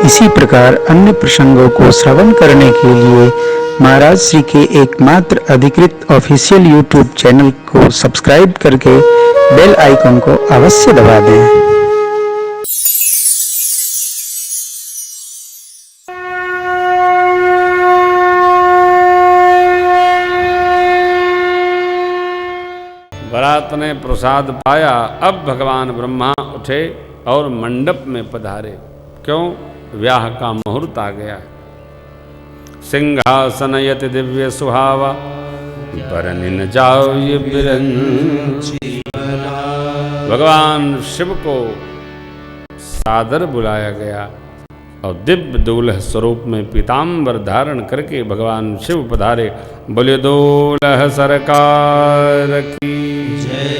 इसी प्रकार अन्य प्रसंगों को श्रवण करने के लिए महाराज श्री के एकमात्र अधिकृत ऑफिशियल यूट्यूब चैनल को सब्सक्राइब करके बेल आइकन को अवश्य दबा दें। भरत ने प्रसाद पाया। अब भगवान ब्रह्मा उठे और मंडप में पधारे। क्यों? ब्याह का मुहूर्त आ गया। सिंहासन यति दिव्य सुहावा, बरनिन जाओ ये बिरंची। भगवान शिव को सादर बुलाया गया और दिव्य दूल्ह स्वरूप में पीताम्बर धारण करके भगवान शिव पधारे। बोले दूल्ह सरकार की जय।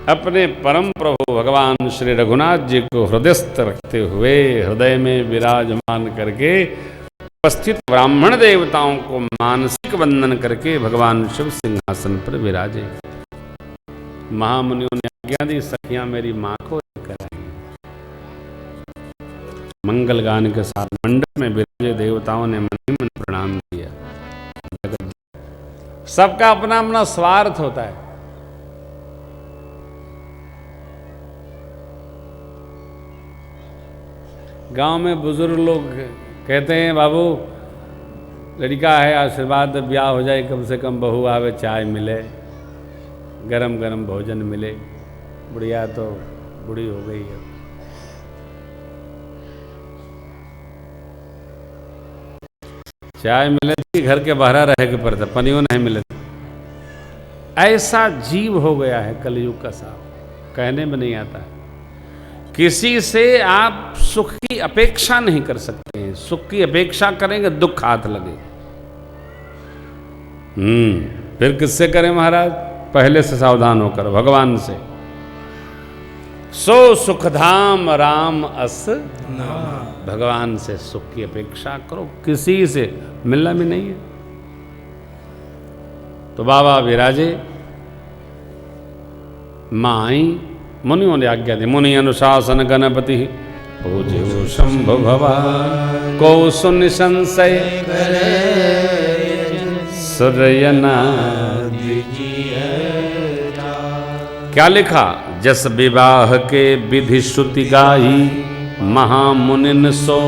अपने परम प्रभु भगवान श्री रघुनाथ जी को हृदयस्थ रखते हुए हृदय में विराजमान करके उपस्थित ब्राह्मण देवताओं को मानसिक वंदन करके भगवान शिव सिंहासन पर विराजे। महामुनियों ने आज्ञा दी, सखियां मेरी मां को लेकर आई। मंगल गान के साथ मंडप में विराजे देवताओं ने मन ही मन प्रणाम किया। सबका अपना अपना स्वार्थ होता है। गांव में बुजुर्ग लोग कहते हैं, बाबू लड़का है, आशीर्वाद ब्याह हो जाए, कम से कम बहू आवे, चाय मिले, गरम गरम भोजन मिले। बुढ़िया तो बूढ़ी हो गई है। चाय मिले थी, घर के बाहर रह के पड़ता, पनियों नहीं मिले। ऐसा जीव हो गया है कलयुग का साहब, कहने में नहीं आता है। किसी से आप सुख की अपेक्षा नहीं कर सकते हैं। सुख की अपेक्षा करेंगे दुख हाथ लगे। फिर किससे करें महाराज? पहले से सावधान होकर भगवान से। सो सुखधाम राम अस नाम। भगवान से सुख की अपेक्षा करो, किसी से मिलना भी नहीं है। तो बाबा विराजे, मां आई, मुनियों ने आज्ञा दी। मुनि अनुशासन गणपति पूज्यो शंभु भवान, को सुन संशय सुरयना। क्या लिखा? जस विवाह के विधि श्रुति गाई, महामुनिन सो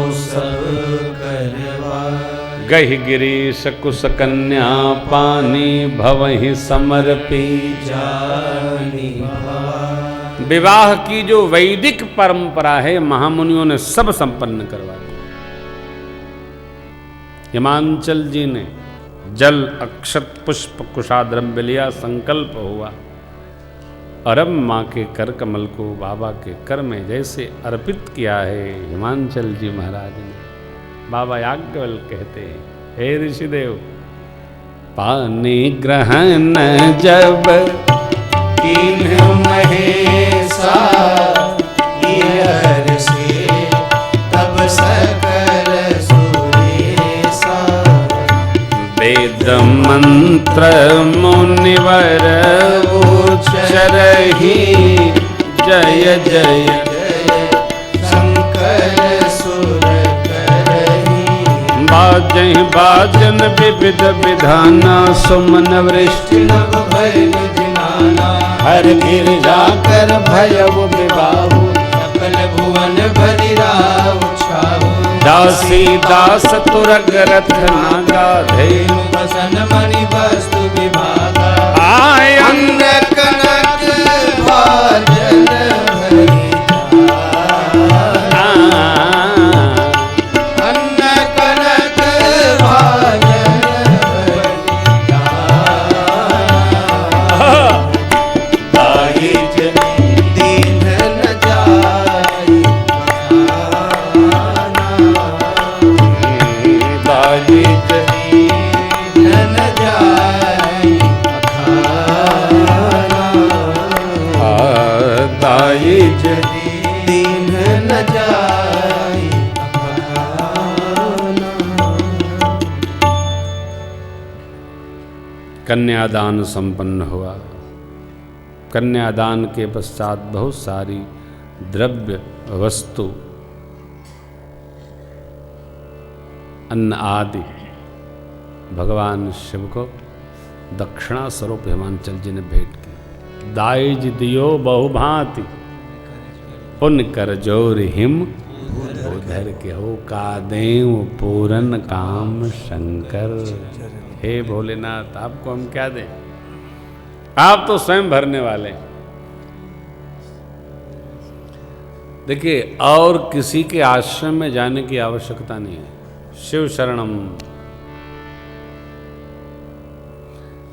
गहि गिरीश कुश कन्या पानी, भवहि समर्पी जानी। विवाह की जो वैदिक परंपरा है महामुनियों ने सब संपन्न करवा दी। हिमांचल जी ने जल अक्षत पुष्प कुशाद्रव्य लिया, संकल्प हुआ और अब माँ के कर कमल को बाबा के कर में जैसे अर्पित किया है हिमांचल जी महाराज ने। बाबा याज्ञवल कहते हैं, हे ऋषिदेव, पानी ग्रहण जब कीन्ह महेशा, हर से तब सकल सुरेशा। वेद मंत्र मुनिवर उच्चरहि, जय जय शंकर सुर करहि। बाजहि बाजन विविध विधाना, सुमन वृष्टि नभ भय निधिनाना। हर गिरजा कर भयउ विबाहु, सकल भुवन भरि राहु छाहु। दासी दास तुरग रथ नागा, धेनु बसन मणि वस्तु विभागा। आय अन्न कनक भाजन भरि कन्यादान संपन्न हुआ। कन्यादान के पश्चात बहुत सारी द्रव्य वस्तु अन्न आदि भगवान शिव को दक्षिणा स्वरूप हिमांचल जी ने भेंट की। दाइज दियो बहुभांति पुण्य कर जोर हिम उधर के हो का देव पूरन काम शंकर। हे भोलेनाथ, आपको हम क्या दें, आप तो स्वयं भरने वाले हैं। देखिए, और किसी के आश्रम में जाने की आवश्यकता नहीं है। शिव शरणम।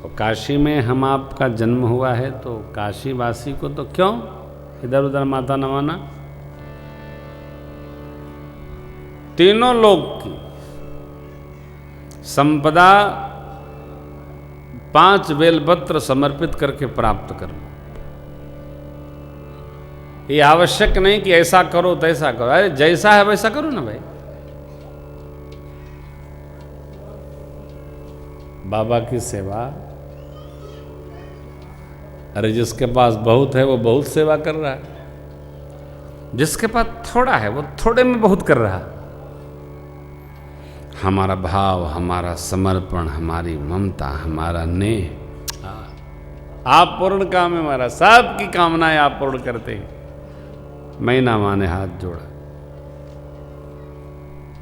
और काशी में हम आपका जन्म हुआ है तो काशी वासी को तो क्यों इधर उधर माथा नवाना। तीनों लोक की संपदा 5 बेलपत्र समर्पित करके प्राप्त करो। ये आवश्यक नहीं कि ऐसा करो तैसा करो, अरे जैसा है वैसा करो ना भाई। बाबा की सेवा, अरे जिसके पास बहुत है वो बहुत सेवा कर रहा है, जिसके पास थोड़ा है वो थोड़े में बहुत कर रहा है। हमारा भाव, हमारा समर्पण, हमारी ममता, हमारा नेह, आप पूर्ण काम है हमारा। सबकी कामनाएं आप पूर्ण करते हैं। मैं ना माने हाथ जोड़ा।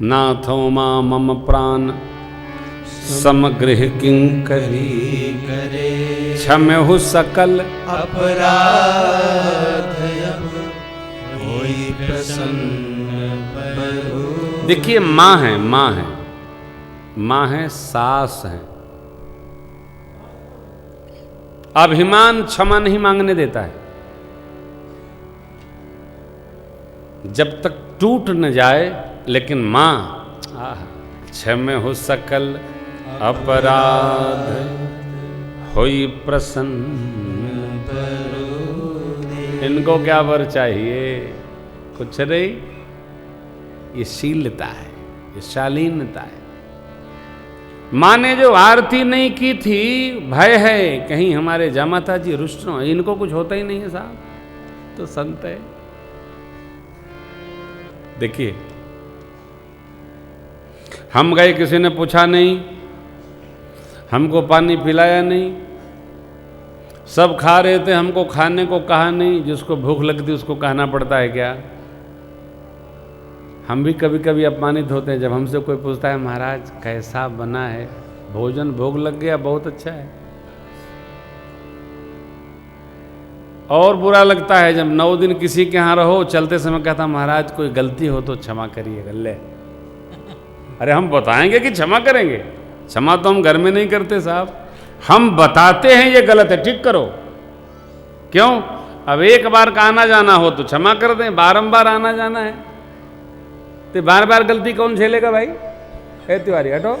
नाथो मां मम प्राण समगृह किंकरी करे क्षम्यहु सकल अपराध अब होई प्रसन्न बरु। देखिए, माँ है, माँ है, माँ है, सास है। अभिमान क्षमा नहीं मांगने देता है। जब तक टूट न जाए, लेकिन मां क्षम्य हो सकल अपराध होई प्रसन्न। इनको क्या वर चाहिए, कुछ नहीं। ये शीलता है, ये शालीनता है। माँ ने जो आरती नहीं की थी, भय है कहीं हमारे जामाता जी रुष्ट न हो। इनको कुछ होता ही नहीं है साहब, तो संत है। देखिए, हम गए, किसी ने पूछा नहीं, हमको पानी पिलाया नहीं, सब खा रहे थे, हमको खाने को कहा नहीं। जिसको भूख लगती उसको कहना पड़ता है क्या? हम भी कभी कभी अपमानित होते हैं जब हमसे कोई पूछता है महाराज कैसा बना है भोजन, भोग लग गया, बहुत अच्छा है। और बुरा लगता है जब 9 दिन किसी के यहाँ रहो, चलते समय कहता महाराज कोई गलती हो तो क्षमा करिए गल्ले। अरे हम बताएंगे कि क्षमा करेंगे? क्षमा तो हम घर में नहीं करते साहब, हम बताते हैं ये गलत है, ठीक करो। क्यों? अब एक बार का आना जाना हो तो क्षमा कर दें, बारंबार आना जाना है तो बार बार गलती कौन झेलेगा भाई? हे तिवारी हटो,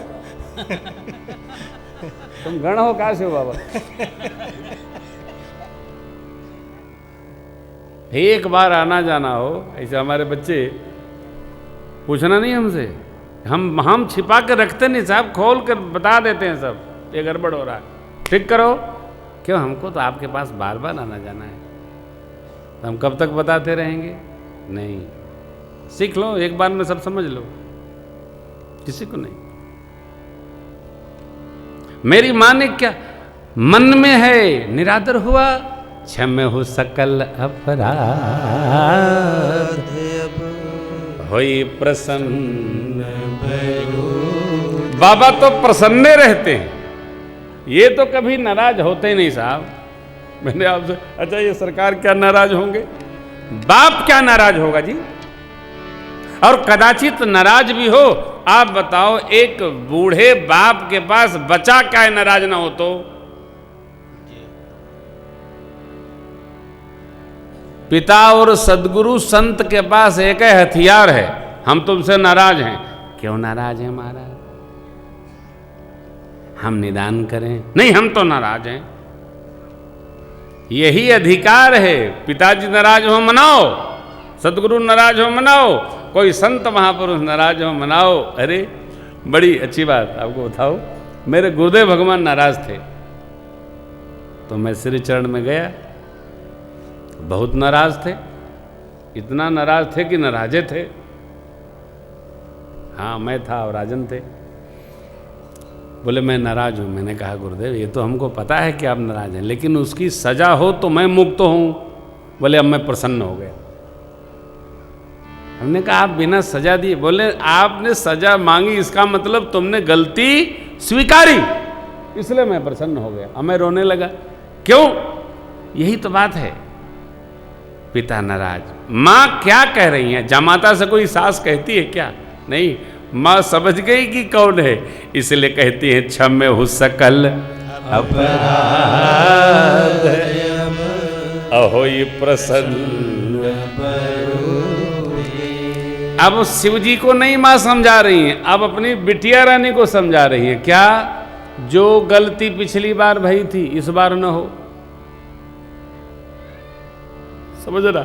तुम गण हो कहां से हो बाबा? एक बार आना जाना हो, ऐसे हमारे बच्चे पूछना नहीं हमसे, हम छिपा कर रखते नहीं साहब, खोल कर बता देते हैं सब, ये गड़बड़ हो रहा है, ठीक करो। क्यों? हमको तो आपके पास बार बार आना जाना है, तो हम कब तक बताते रहेंगे? नहीं, सीख लो, एक बार में सब समझ लो, किसी को नहीं। मेरी माँ ने क्या मन में है, निरादर हुआ, क्षम्य हो सकल अपराध होई प्रसन्न। बाबा तो प्रसन्न रहते हैं, ये तो कभी नाराज होते नहीं साहब। मैंने आपसे, अच्छा ये सरकार क्या नाराज होंगे? बाप क्या नाराज होगा जी? और कदाचित नाराज भी हो, आप बताओ एक बूढ़े बाप के पास बच्चा क्या नाराज ना हो तो? पिता और सदगुरु संत के पास एक ही हथियार है, हम तुमसे नाराज हैं। क्यों नाराज हैं महाराज? हम निदान करें? नहीं, हम तो नाराज हैं। यही अधिकार है। पिताजी नाराज हो मनाओ, सदगुरु नाराज हो मनाओ, कोई संत महापुरुष नाराज हो मनाओ। अरे बड़ी अच्छी बात आपको बताओ, मेरे गुरुदेव भगवान नाराज थे तो मैं श्री चरण में गया, बहुत नाराज थे, इतना नाराज थे कि नाराजे थे। हाँ मैं था और राजन थे। बोले मैं नाराज हूँ। मैंने कहा गुरुदेव ये तो हमको पता है कि आप नाराज हैं, लेकिन उसकी सजा हो तो मैं मुक्त हूँ। बोले अब मैं प्रसन्न हो गया। हमने कहा आप बिना सजा दिए? बोले आपने सजा मांगी, इसका मतलब तुमने गलती स्वीकारी, इसलिए मैं प्रसन्न हो गया। अब मैं रोने लगा। क्यों? यही तो बात है। पिता नाराज, माँ क्या कह रही है? जमाता से कोई सास कहती है क्या? नहीं, माँ समझ गई कि कौन है, इसलिए कहती है क्षम्य हो सकल अपराध अहोई प्रसन्न। अब शिव जी को नहीं माँ समझा रही हैं, अब अपनी बिटिया रानी को समझा रही हैं। क्या? जो गलती पिछली बार भई थी इस बार न हो। समझ रहा?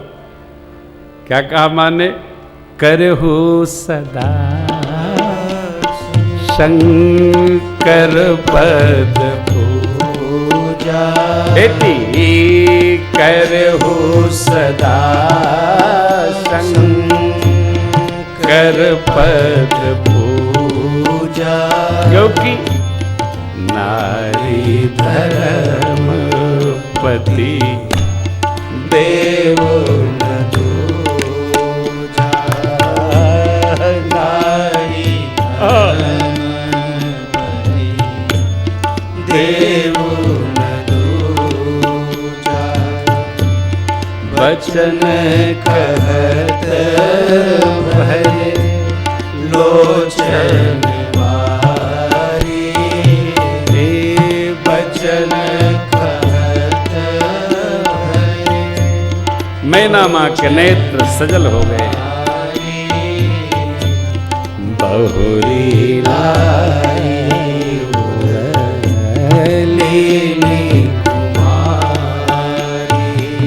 क्या कहा माँ ने? करहु सदा शंकर पद पूजा, बेटी करहु सदा शंकर पद पूजा, क्योंकि नारी धर्म पति देव न दूजा। नारी देव न दूजा, वचन कहत भरे लोचन बारी, वचन कहत भरे मैना माँ के नेत्र सजल हो गए। बहुरी लाई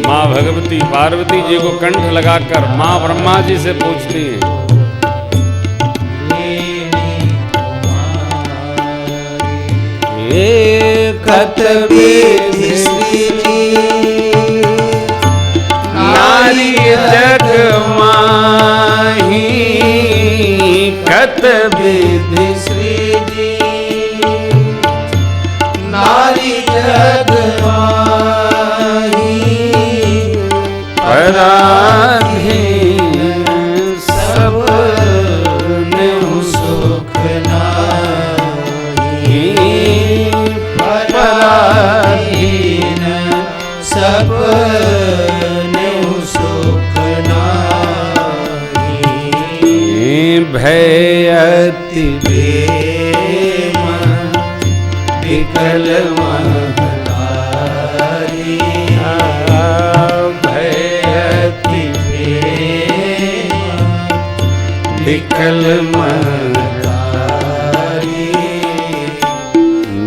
माँ भगवती पार्वती जी को कंठ लगाकर माँ ब्रह्मा जी से पूछती हैं, कत विधि नारी जग माही, कत विधि श्री जी नारी जग माही, पराधीन सब नेहु सुख नाही, पराधीन सब नेहु सुख नाही, भय अति बेम विकल महतारी, भयति विकल महतारी,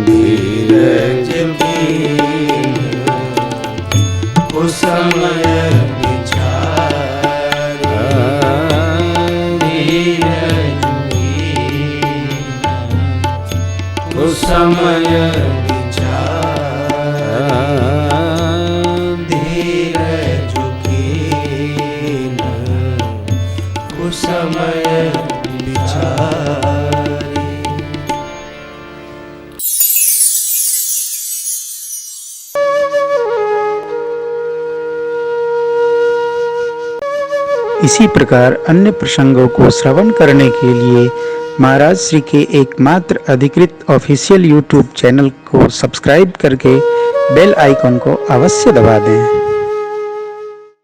धीरज बीन कुसमय विचार, धीरज बीन कुसमय धीरज कीन कुसमय विचारी। इसी प्रकार अन्य प्रसंगों को श्रवण करने के लिए महाराज श्री के एकमात्र अधिकृत ऑफिशियल यूट्यूब चैनल को सब्सक्राइब करके बेल आइकन को अवश्य दबा दें।